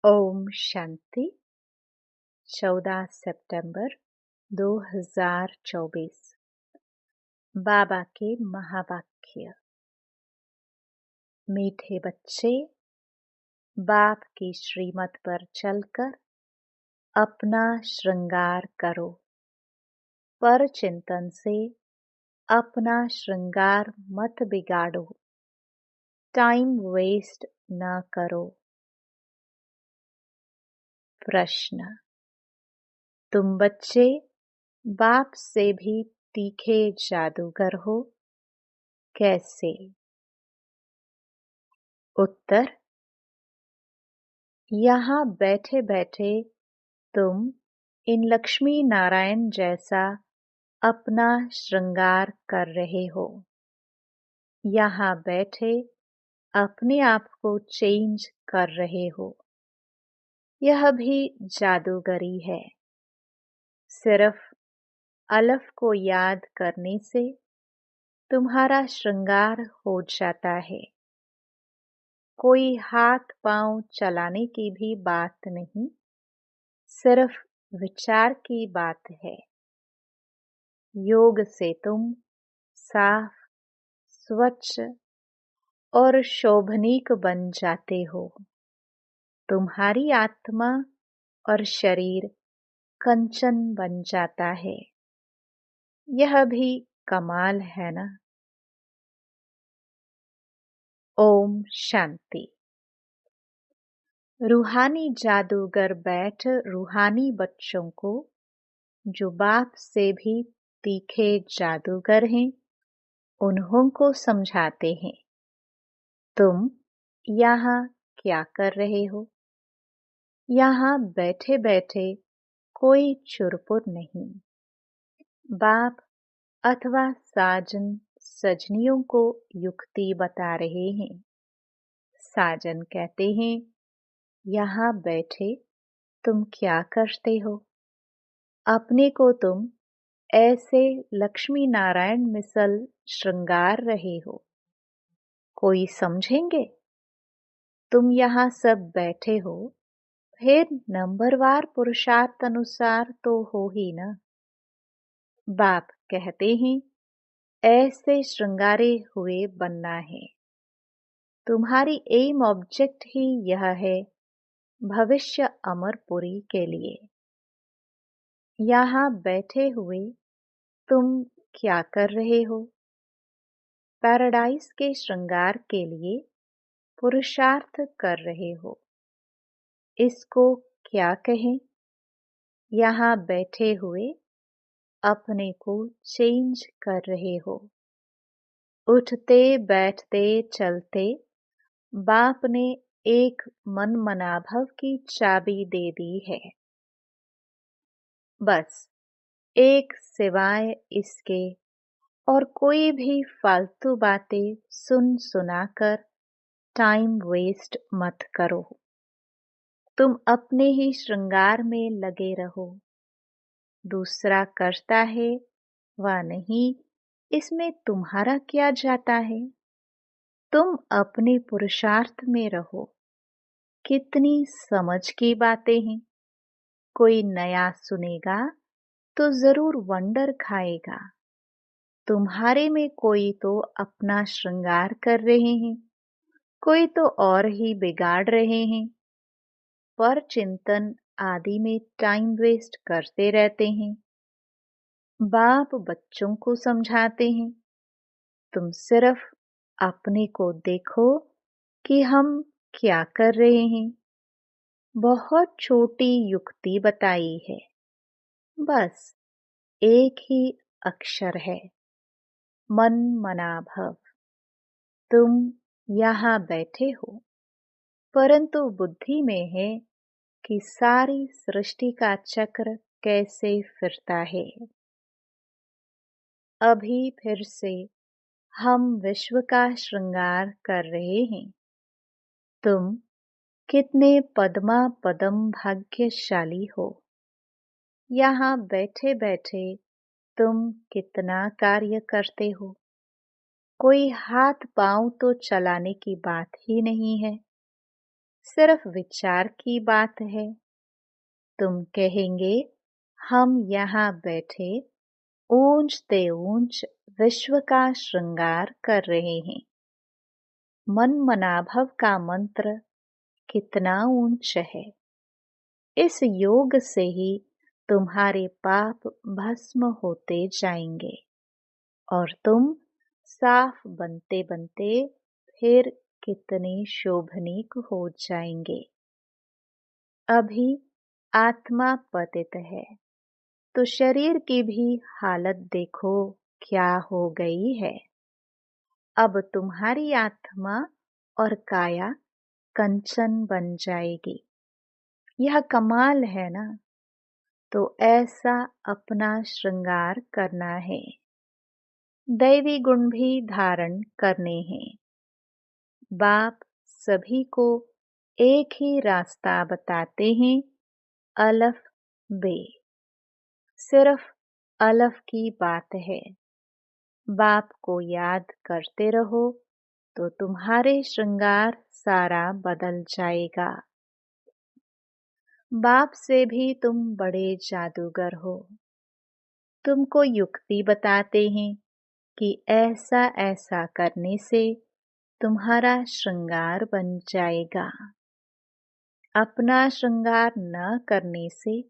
ओम शांति। 14 सितंबर 2024। बाबा के महावाक्य। मीठे बच्चे, बाप की श्रीमत पर चलकर अपना श्रृंगार करो। पर चिंतन से अपना श्रृंगार मत बिगाड़ो। टाइम वेस्ट न करो। प्रश्न। तुम बच्चे बाप से भी तीखे जादूगर हो, कैसे? उत्तर। यहाँ बैठे बैठे तुम इन लक्ष्मी नारायण जैसा अपना श्रृंगार कर रहे हो। यहाँ बैठे अपने आप को चेंज कर रहे हो। यह भी जादूगरी है। सिर्फ अलफ को याद करने से तुम्हारा श्रृंगार हो जाता है। कोई हाथ पांव चलाने की भी बात नहीं, सिर्फ विचार की बात है। योग से तुम साफ, स्वच्छ और शोभनीक बन जाते हो। तुम्हारी आत्मा और शरीर कंचन बन जाता है। यह भी कमाल है ना? ओम शांति। रूहानी जादूगर बैठ रूहानी बच्चों को, जो बाप से भी तीखे जादूगर हैं, उन्हों को समझाते हैं। तुम यहाँ क्या कर रहे हो? यहाँ बैठे बैठे कोई चुरपुर नहीं। बाप अथवा साजन सजनियों को युक्ति बता रहे हैं। साजन कहते हैं, यहाँ बैठे तुम क्या करते हो? अपने को तुम ऐसे लक्ष्मी नारायण मिसल श्रृंगार रहे हो। कोई समझेंगे? तुम यहाँ सब बैठे हो, फिर नंबरवार पुरुषार्थ अनुसार तो हो ही ना। बाप कहते हैं, ऐसे श्रृंगारे हुए बनना है। तुम्हारी एम ऑब्जेक्ट ही यह है, भविष्य अमरपुरी के लिए। यहाँ बैठे हुए तुम क्या कर रहे हो? पैराडाइज के श्रृंगार के लिए पुरुषार्थ कर रहे हो। इसको क्या कहें? यहाँ बैठे हुए अपने को चेंज कर रहे हो। उठते बैठते चलते बाप ने एक मन मनाभव की चाबी दे दी है। बस एक सिवाय इसके और कोई भी फालतू बातें सुन सुनाकर टाइम वेस्ट मत करो। तुम अपने ही श्रृंगार में लगे रहो। दूसरा करता है व नहीं, इसमें तुम्हारा क्या जाता है? तुम अपने पुरुषार्थ में रहो। कितनी समझ की बातें हैं। कोई नया सुनेगा तो जरूर वंडर खाएगा। तुम्हारे में कोई तो अपना श्रृंगार कर रहे हैं, कोई तो और ही बिगाड़ रहे हैं। पर चिंतन आदि में टाइम वेस्ट करते रहते हैं। बाप बच्चों को समझाते हैं, तुम सिर्फ अपने को देखो कि हम क्या कर रहे हैं। बहुत छोटी युक्ति बताई है। बस एक ही अक्षर है, मन मनाभव। तुम यहाँ बैठे हो, परंतु बुद्धि में है कि सारी सृष्टि का चक्र कैसे फिरता है। अभी फिर से हम विश्व का श्रृंगार कर रहे हैं। तुम कितने पद्मा पदम भाग्यशाली हो। यहाँ बैठे बैठे तुम कितना कार्य करते हो। कोई हाथ पांव तो चलाने की बात ही नहीं है। सिर्फ विचार की बात है। तुम कहेंगे हम यहाँ बैठे ऊंचते ऊंच विश्व का श्रृंगार कर रहे हैं। मन मनाभव का मंत्र कितना ऊंच है। इस योग से ही तुम्हारे पाप भस्म होते जाएंगे और तुम साफ बनते बनते फिर कितने शोभनीक हो जाएंगे। अभी आत्मा पतित है तो शरीर की भी हालत देखो क्या हो गई है। अब तुम्हारी आत्मा और काया कंचन बन जाएगी। यह कमाल है ना। तो ऐसा अपना श्रृंगार करना है। दैवी गुण भी धारण करने हैं। बाप सभी को एक ही रास्ता बताते हैं, अलफ बे। सिर्फ अलफ की बात है। बाप को याद करते रहो तो तुम्हारे श्रृंगार सारा बदल जाएगा। बाप से भी तुम बड़े जादूगर हो। तुमको युक्ति बताते हैं कि ऐसा ऐसा करने से तुम्हारा श्रृंगार बन जाएगा। अपना श्रृंगार न करने से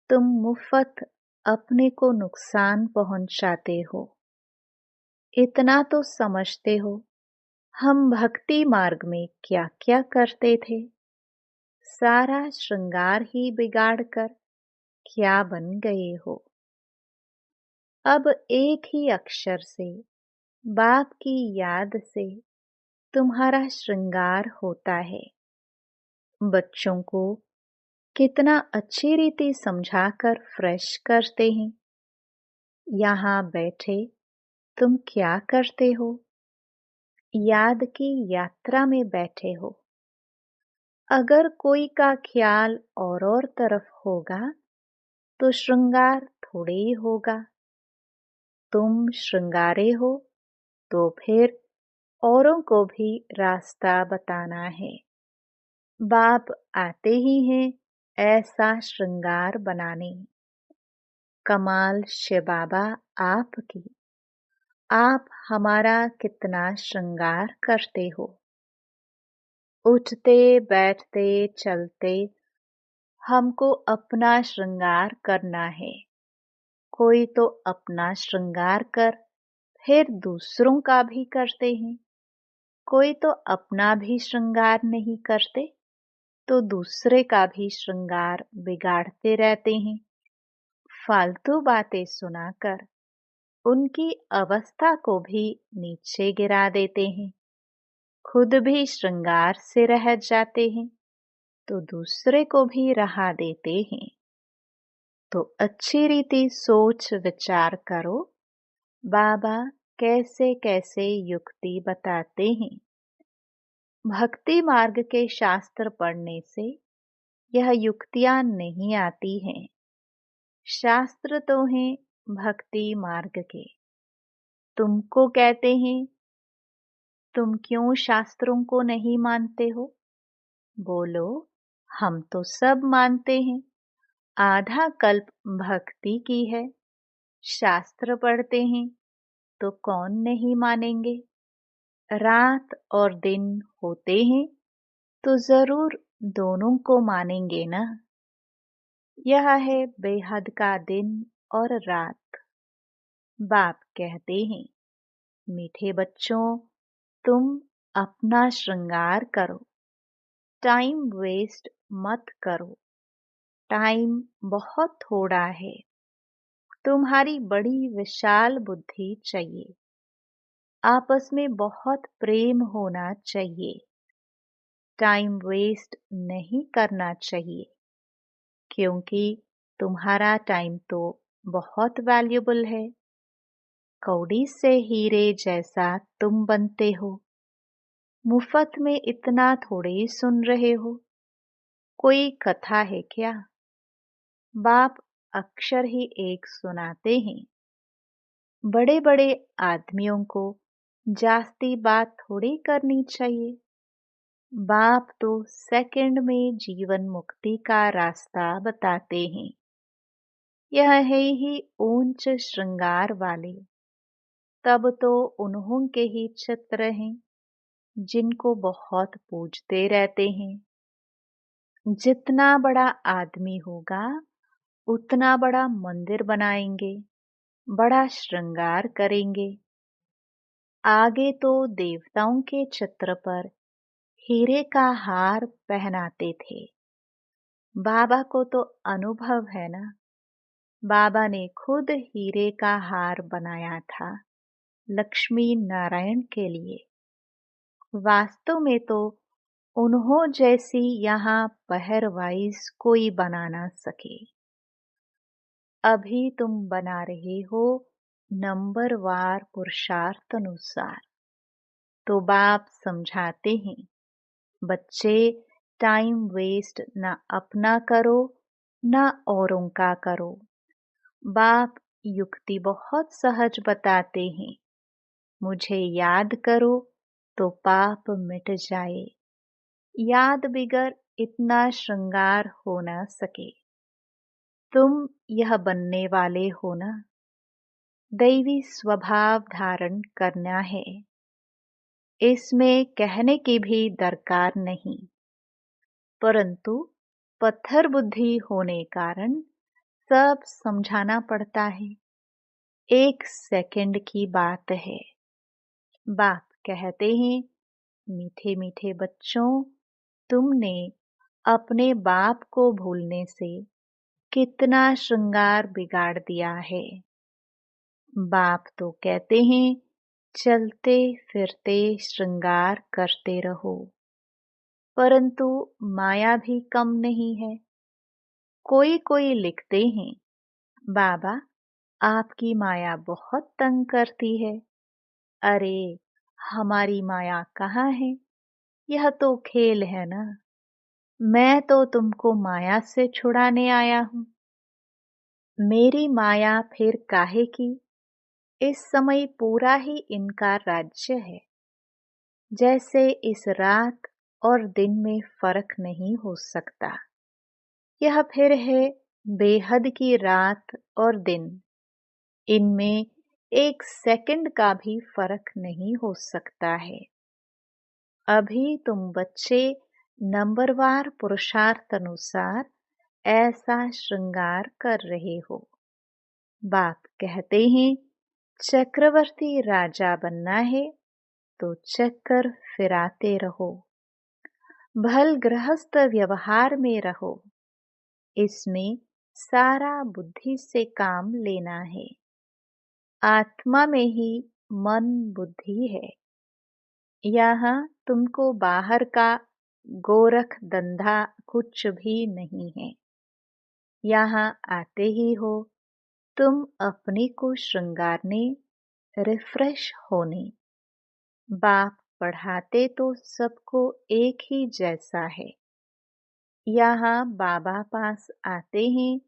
तुम मुफ्त अपने को नुकसान पहुंचाते हो। इतना तो समझते हो हम भक्ति मार्ग में क्या क्या करते थे। सारा श्रृंगार ही बिगाड़ कर क्या बन गए हो। अब एक ही अक्षर से, बाप की याद से तुम्हारा श्रृंगार होता है। बच्चों को कितना अच्छी रीति समझाकर फ्रेश करते हैं। यहाँ बैठे तुम क्या करते हो? याद की यात्रा में बैठे हो। अगर कोई का ख्याल और तरफ होगा तो श्रृंगार थोड़े ही होगा। तुम श्रृंगारे हो तो फिर औरों को भी रास्ता बताना है। बाप आते ही हैं ऐसा श्रृंगार बनाने। कमाल शिव बाबा आपकी। आप हमारा कितना श्रृंगार करते हो। उठते बैठते चलते हमको अपना श्रृंगार करना है। कोई तो अपना श्रृंगार कर फिर दूसरों का भी करते हैं। कोई तो अपना भी श्रृंगार नहीं करते तो दूसरे का भी श्रृंगार बिगाड़ते रहते हैं। फालतू बातें सुनाकर उनकी अवस्था को भी नीचे गिरा देते हैं। खुद भी श्रृंगार से रह जाते हैं तो दूसरे को भी रहा देते हैं। तो अच्छी रीति सोच विचार करो बाबा कैसे कैसे युक्ति बताते हैं। भक्ति मार्ग के शास्त्र पढ़ने से यह युक्तियां नहीं आती हैं। शास्त्र तो हैं भक्ति मार्ग के। तुमको कहते हैं तुम क्यों शास्त्रों को नहीं मानते हो? बोलो हम तो सब मानते हैं। आधा कल्प भक्ति की है। शास्त्र पढ़ते हैं तो कौन नहीं मानेंगे। रात और दिन होते हैं तो जरूर दोनों को मानेंगे ना। यह है बेहद का दिन और रात। बाप कहते हैं मीठे बच्चों तुम अपना श्रृंगार करो। टाइम वेस्ट मत करो। टाइम बहुत थोड़ा है। तुम्हारी बड़ी विशाल बुद्धि चाहिए। आपस में बहुत प्रेम होना चाहिए। टाइम वेस्ट नहीं करना चाहिए क्योंकि तुम्हारा टाइम तो बहुत वैल्यूबल है। कौड़ी से हीरे जैसा तुम बनते हो। मुफ्त में इतना थोड़े ही सुन रहे हो। कोई कथा है क्या? बाप अक्षर ही एक सुनाते हैं। बड़े बड़े आदमियों को जास्ती बात थोड़ी करनी चाहिए। बाप तो सेकंड में जीवन मुक्ति का रास्ता बताते हैं। यह है ही ऊंच श्रृंगार वाले। तब तो उन्हों के ही चित्र हैं जिनको बहुत पूजते रहते हैं। जितना बड़ा आदमी होगा उतना बड़ा मंदिर बनाएंगे, बड़ा श्रृंगार करेंगे। आगे तो देवताओं के चित्र पर हीरे का हार पहनाते थे। बाबा को तो अनुभव है ना। बाबा ने खुद हीरे का हार बनाया था लक्ष्मी नारायण के लिए। वास्तव में तो उन्हों जैसी यहाँ पहरवाइज कोई बना ना सके। अभी तुम बना रहे हो नंबरवार पुरुषार्थ अनुसार। तो बाप समझाते हैं, बच्चे टाइम वेस्ट ना अपना करो ना औरों का करो। बाप युक्ति बहुत सहज बताते हैं। मुझे याद करो तो पाप मिट जाए। याद बिगर इतना श्रृंगार हो न सके। तुम यह बनने वाले हो ना। दैवी स्वभाव धारण करना है। इसमें कहने की भी दरकार नहीं, परंतु पत्थर बुद्धि होने कारण सब समझाना पड़ता है। 1 सेकंड की बात है। बाप कहते हैं, मीठे मीठे बच्चों, तुमने अपने बाप को भूलने से कितना श्रृंगार बिगाड़ दिया है। बाप तो कहते हैं, चलते फिरते श्रृंगार करते रहो। परंतु माया भी कम नहीं है। कोई कोई लिखते हैं, बाबा आपकी माया बहुत तंग करती है। अरे हमारी माया कहाँ है? यह तो खेल है ना। मैं तो तुमको माया से छुड़ाने आया हूँ। मेरी माया फिर काहे की? इस समय पूरा ही इनका राज्य है। जैसे इस रात और दिन में फर्क नहीं हो सकता। यह फिर है बेहद की रात और दिन। इनमें 1 सेकंड का भी फर्क नहीं हो सकता है। अभी तुम बच्चे नंबरवार पुरुषार्थ अनुसार ऐसा श्रृंगार कर रहे हो। बाप कहते हैं, चक्रवर्ती राजा बनना है तो चक्कर फिराते रहो। भल गृहस्थ व्यवहार में रहो। इसमें सारा बुद्धि से काम लेना है। आत्मा में ही मन बुद्धि है। यहाँ तुमको बाहर का गोरख धंधा कुछ भी नहीं है। यहाँ आते ही हो तुम अपने को श्रृंगारने, रिफ्रेश होने। बाप पढ़ाते तो सबको एक ही जैसा है। यहाँ बाबा पास आते हैं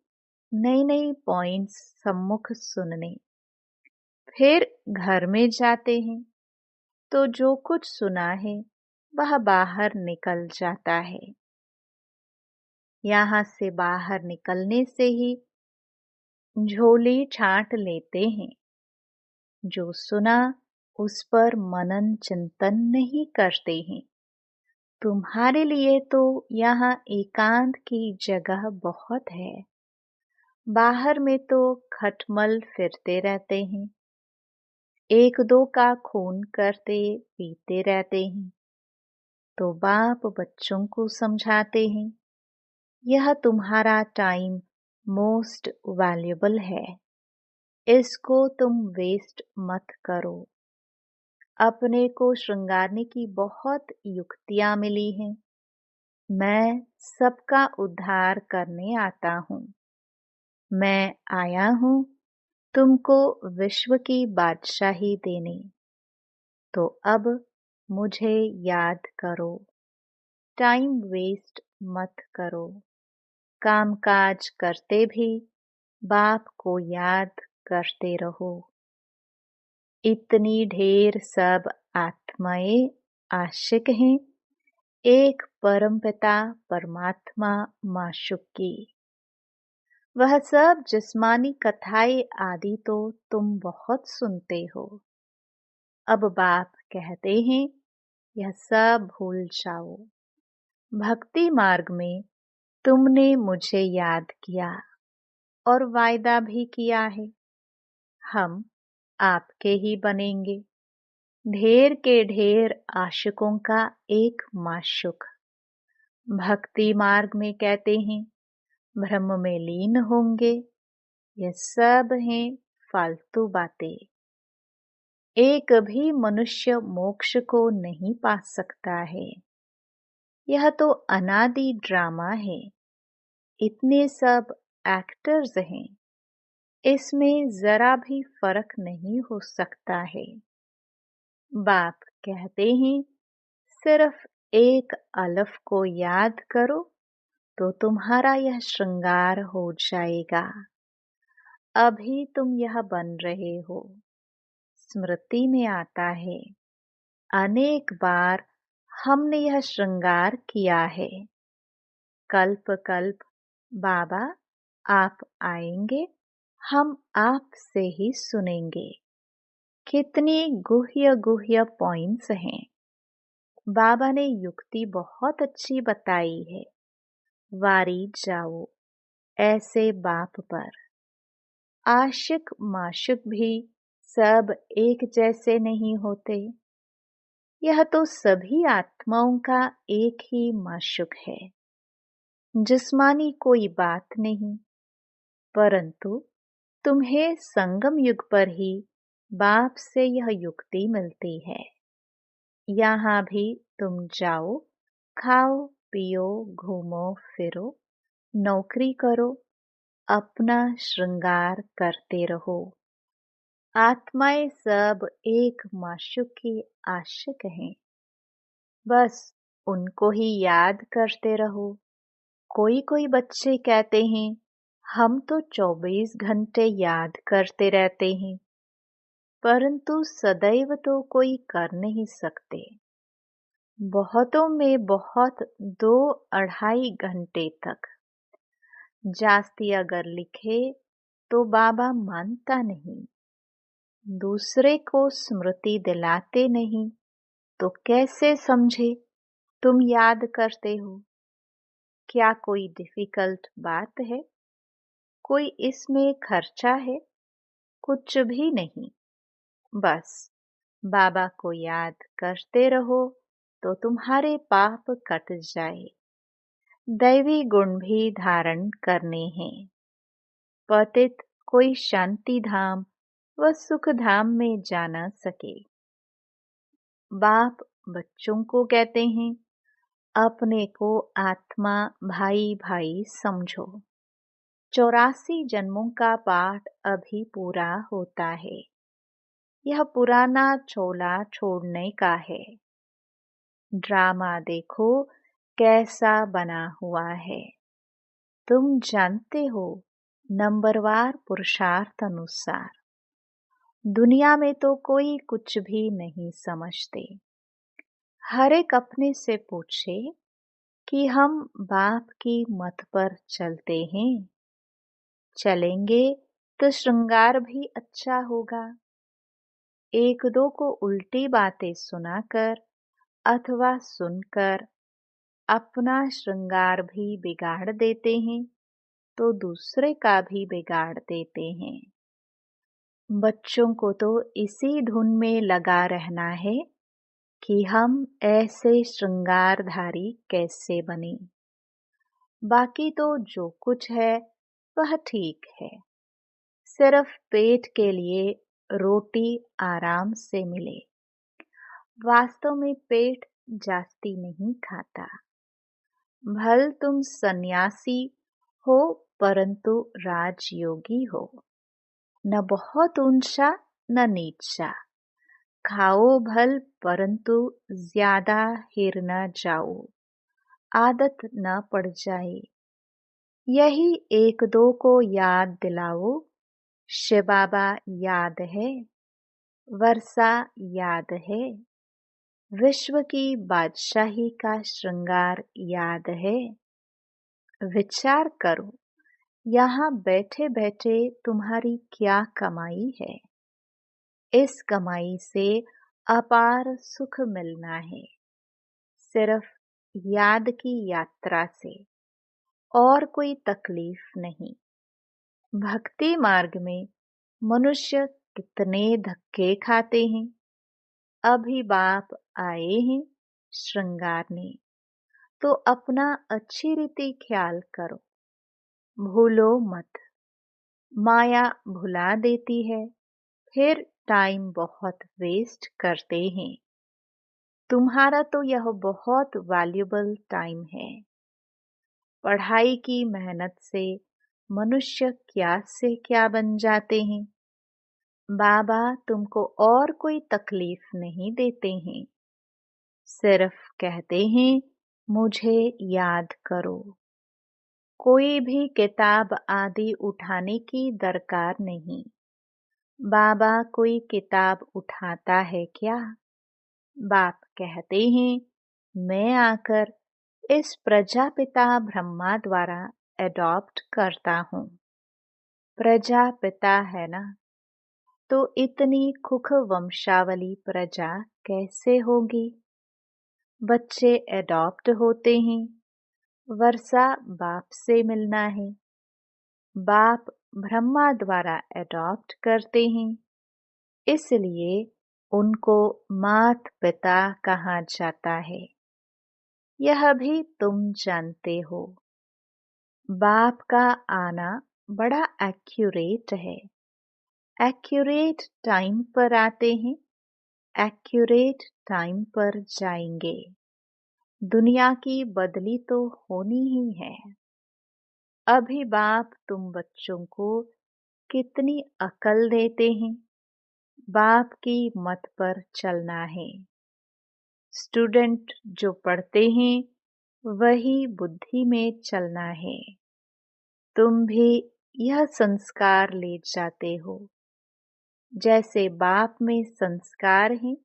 नई नई पॉइंट्स सम्मुख सुनने। फिर घर में जाते हैं तो जो कुछ सुना है वह बाहर निकल जाता है। यहाँ से बाहर निकलने से ही झोली छांट लेते हैं। जो सुना उस पर मनन चिंतन नहीं करते हैं। तुम्हारे लिए तो यहाँ एकांत की जगह बहुत है। बाहर में तो खटमल फिरते रहते हैं। एक दो का खून करते पीते रहते हैं। तो बाप बच्चों को समझाते हैं, यह तुम्हारा टाइम मोस्ट वैल्यूएबल है। इसको तुम वेस्ट मत करो। अपने को श्रृंगारने की बहुत युक्तियां मिली हैं। मैं सबका उद्धार करने आता हूँ। मैं आया हूँ तुमको विश्व की बादशाही देने। तो अब मुझे याद करो। टाइम वेस्ट मत करो। कामकाज करते भी बाप को याद करते रहो। इतनी ढेर सब आत्माएं आशिक हैं एक परमपिता परमात्मा माशूक की। वह सब जिस्मानी कथाएं आदि तो तुम बहुत सुनते हो। अब बाप कहते हैं यह सब भूल जाओ। भक्ति मार्ग में तुमने मुझे याद किया और वायदा भी किया है, हम आपके ही बनेंगे। ढेर के ढेर आशिकों का एक माशुक। भक्ति मार्ग में कहते हैं ब्रह्म में लीन होंगे। ये सब हैं फालतू बातें। एक भी मनुष्य मोक्ष को नहीं पा सकता है। यह तो अनादि ड्रामा है। इतने सब एक्टर्स हैं, इसमें जरा भी फर्क नहीं हो सकता है। बाप कहते हैं सिर्फ एक अलफ को याद करो तो तुम्हारा यह श्रृंगार हो जाएगा। अभी तुम यह बन रहे हो। स्मृति में आता है अनेक बार हमने यह श्रृंगार किया है। कल्प कल्प बाबा आप आएंगे, हम आपसे ही सुनेंगे। कितनी गुह्य गुह्य पॉइंट्स हैं। बाबा ने युक्ति बहुत अच्छी बताई है। वारी जाओ ऐसे बाप पर। आशिक माशिक भी सब एक जैसे नहीं होते। यह तो सभी आत्माओं का एक ही माशुक है। जिस्मानी कोई बात नहीं, परंतु तुम्हें संगम युग पर ही बाप से यह युक्ति मिलती है। यहाँ भी तुम जाओ, खाओ पियो, घूमो फिरो, नौकरी करो, अपना श्रृंगार करते रहो। आत्माएं सब एक माशुक की आशिक हैं। बस उनको ही याद करते रहो। कोई कोई बच्चे कहते हैं हम तो 24 घंटे याद करते रहते हैं, परंतु सदैव तो कोई कर नहीं सकते। बहुतों में बहुत 2-2.5 घंटे तक। जास्ती अगर लिखे तो बाबा मानता नहीं। दूसरे को स्मृति दिलाते नहीं तो कैसे समझे तुम याद करते हो। क्या कोई डिफिकल्ट बात है? कोई इसमें खर्चा है? कुछ भी नहीं। बस बाबा को याद करते रहो तो तुम्हारे पाप कट जाए। दैवी गुण भी धारण करने हैं। पतित कोई शांति धाम व सुख धाम में जा न सके। बाप बच्चों को कहते हैं अपने को आत्मा भाई भाई समझो। 84 जन्मों का पाठ अभी पूरा होता है। यह पुराना चोला छोड़ने का है। ड्रामा देखो कैसा बना हुआ है। तुम जानते हो नंबरवार पुरुषार्थ अनुसार। दुनिया में तो कोई कुछ भी नहीं समझते। हर एक अपने से पूछे कि हम बाप की मत पर चलते हैं। चलेंगे तो श्रृंगार भी अच्छा होगा। एक दो को उल्टी बातें सुनाकर अथवा सुनकर अपना श्रृंगार भी बिगाड़ देते हैं तो दूसरे का भी बिगाड़ देते हैं। बच्चों को तो इसी धुन में लगा रहना है कि हम ऐसे श्रृंगारधारी कैसे बने। बाकी तो जो कुछ है वह ठीक है। सिर्फ पेट के लिए रोटी आराम से मिले। वास्तव में पेट जास्ती नहीं खाता। भल तुम सन्यासी हो परंतु राजयोगी हो। न बहुत ऊंचा न नीचा। खाओ भल परंतु ज्यादा हिर न जाओ। आदत न पड़ जाए। यही एक दो को याद दिलाओ। शिव बाबा याद है, वर्षा याद है, विश्व की बादशाही का श्रृंगार याद है? विचार करो, यहाँ बैठे बैठे तुम्हारी क्या कमाई है। इस कमाई से अपार सुख मिलना है, सिर्फ याद की यात्रा से, और कोई तकलीफ नहीं। भक्ति मार्ग में मनुष्य कितने धक्के खाते हैं। अभी बाप आए हैं श्रृंगारने, तो अपना अच्छी रीति ख्याल करो। भूलो मत, माया भुला देती है, फिर टाइम बहुत वेस्ट करते हैं। तुम्हारा तो यह बहुत वैल्यूबल टाइम है। पढ़ाई की मेहनत से मनुष्य क्या से क्या बन जाते हैं। बाबा तुमको और कोई तकलीफ नहीं देते हैं, सिर्फ कहते हैं मुझे याद करो। कोई भी किताब आदि उठाने की दरकार नहीं। बाबा कोई किताब उठाता है क्या? बाप कहते हैं मैं आकर इस प्रजापिता ब्रह्मा द्वारा एडॉप्ट करता हूँ। प्रजापिता है ना, तो इतनी कुख वंशावली प्रजा कैसे होगी? बच्चे एडॉप्ट होते हैं, वर्षा बाप से मिलना है। बाप ब्रह्मा द्वारा एडॉप्ट करते हैं, इसलिए उनको मात पिता कहा जाता है। यह भी तुम जानते हो। बाप का आना बड़ा एक्यूरेट है। एक्यूरेट टाइम पर आते हैं, एक्यूरेट टाइम पर जाएंगे। दुनिया की बदली तो होनी ही है। अभी बाप तुम बच्चों को कितनी अकल देते हैं। बाप की मत पर चलना है। स्टूडेंट जो पढ़ते हैं वही बुद्धि में चलना है। तुम भी यह संस्कार ले जाते हो। जैसे बाप में संस्कार हैं,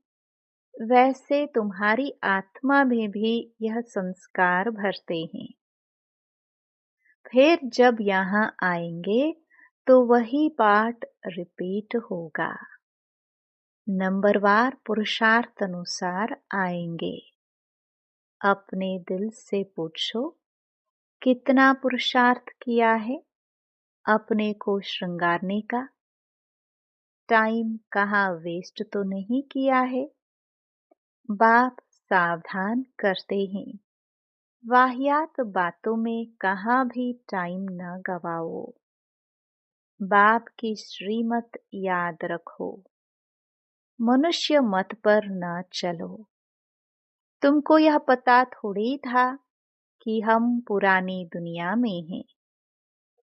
वैसे तुम्हारी आत्मा में भी यह संस्कार भरते हैं। फिर जब यहाँ आएंगे तो वही पाठ रिपीट होगा। नंबरवार पुरुषार्थ अनुसार आएंगे। अपने दिल से पूछो कितना पुरुषार्थ किया है अपने को श्रृंगारने का। टाइम कहाँ वेस्ट तो नहीं किया है। बाप सावधान करते हैं, वाहियात बातों में कहाँ भी टाइम न गवाओ। बाप की श्रीमत याद रखो, मनुष्य मत पर न चलो। तुमको यह पता थोड़ी था कि हम पुरानी दुनिया में हैं।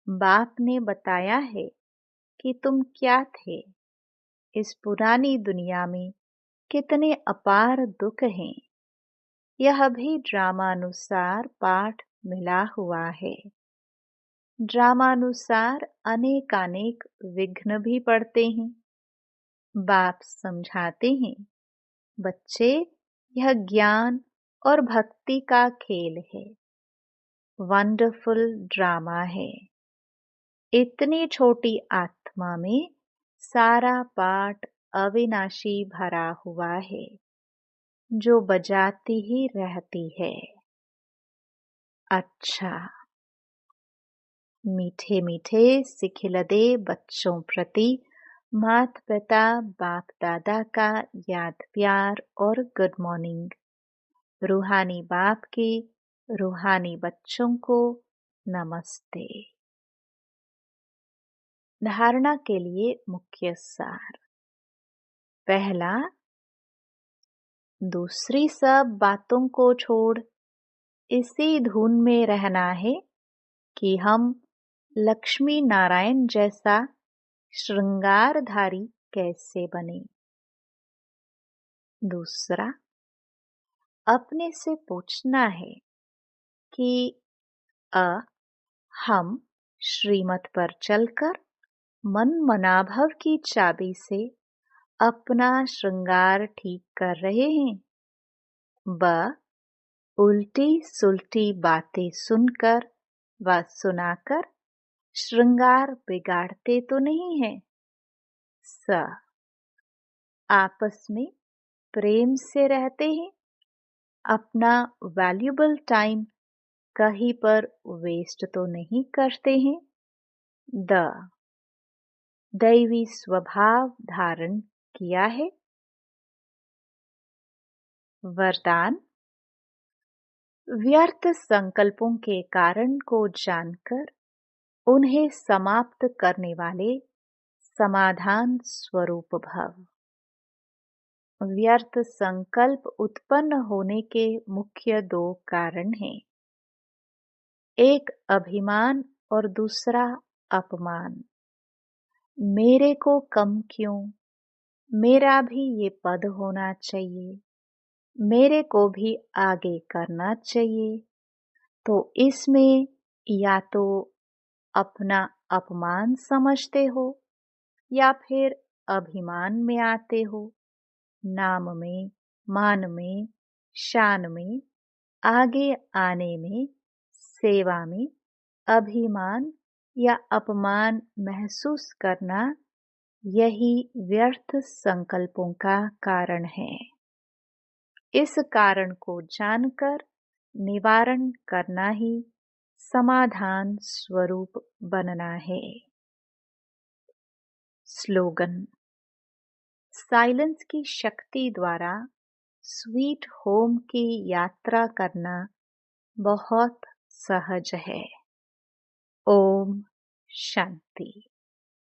बाप ने बताया है कि तुम क्या थे। इस पुरानी दुनिया में कितने अपार दुख हैं। यह भी ड्रामानुसार पाठ मिला हुआ है। ड्रामानुसार अनेकानेक विघ्न भी पड़ते हैं। बाप समझाते हैं, बच्चे यह ज्ञान और भक्ति का खेल है। वंडरफुल ड्रामा है। इतनी छोटी आत्मा में सारा पाठ अविनाशी भरा हुआ है, जो बजाती ही रहती है। अच्छा, मीठे मीठे सिखिलदे बच्चों प्रति माता पिता बाप दादा का याद प्यार और गुड मॉर्निंग। रूहानी बाप के रूहानी बच्चों को नमस्ते। धारणा के लिए मुख्य सार। पहला, दूसरी सब बातों को छोड़ इसी धुन में रहना है कि हम लक्ष्मी नारायण जैसा श्रृंगारधारी कैसे बने। दूसरा, अपने से पूछना है कि हम श्रीमत पर चलकर मन मनाभव की चाबी से अपना श्रृंगार ठीक कर रहे हैं। ब उल्टी सुलटी बातें सुनकर व सुनाकर श्रृंगार बिगाड़ते तो नहीं हैं। स आपस में प्रेम से रहते हैं, अपना वैल्यूबल टाइम कहीं पर वेस्ट तो नहीं करते हैं। द दैवी स्वभाव धारण किया है। वरदान व्यर्थ संकल्पों के कारण को जानकर उन्हें समाप्त करने वाले समाधान स्वरूप भव। व्यर्थ संकल्प उत्पन्न होने के मुख्य दो कारण हैं, एक अभिमान और दूसरा अपमान। मेरे को कम क्यों, मेरा भी ये पद होना चाहिए, मेरे को भी आगे करना चाहिए। तो इसमें या तो अपना अपमान समझते हो या फिर अभिमान में आते हो। नाम में, मान में, शान में, आगे आने में, सेवा में अभिमान या अपमान महसूस करना, यही व्यर्थ संकल्पों का कारण है। इस कारण को जानकर निवारण करना ही समाधान स्वरूप बनना है। स्लोगन साइलेंस की शक्ति द्वारा स्वीट होम की यात्रा करना बहुत सहज है। ओम शांति।